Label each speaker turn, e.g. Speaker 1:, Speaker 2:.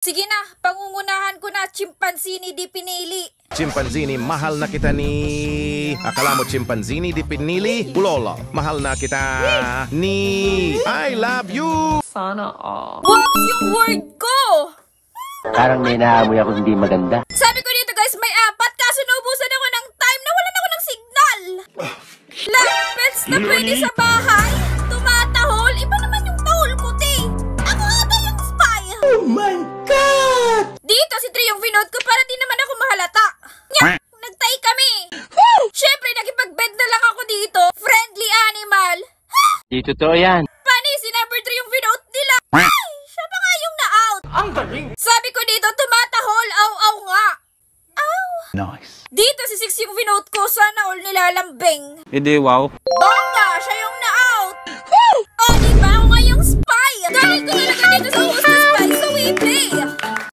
Speaker 1: Sige na, pangungunahan ko na, chimpanzini di pinili.
Speaker 2: Chimpanzini, mahal na kita ni... Akala mo chimpanzini di pinili? Lolo, mahal na kita ni... I love you!
Speaker 3: Sana all.
Speaker 1: Whoops, yung word ko!
Speaker 4: Parang may naamoy ako hindi maganda.
Speaker 1: Sabi ko dito guys, may 4, kaso naubusan ako ng time, nawalan ako ng signal. Lang pets na pwede sa bahay, tumatahol, iba naman yung tahol ko, te. Ako ata yung spy.
Speaker 4: Oh my God!
Speaker 1: Dito si Trey yung vinote ko para di naman ako mahalata. Nya! Nagtay kami. Syempre, nakipagbed na lang ako dito. Friendly animal.
Speaker 4: Di totoo yan.
Speaker 1: Pani, si number 3 yung vinote nila. Ay, siya pa nga yung na-out.
Speaker 3: Ang galing!
Speaker 1: Sabi ko dito, tumatahol, aw-aw nga. Aw.
Speaker 4: Nice.
Speaker 1: Dito si 6 yung vinote ko, sana all nilalambing.
Speaker 4: Hindi, wow.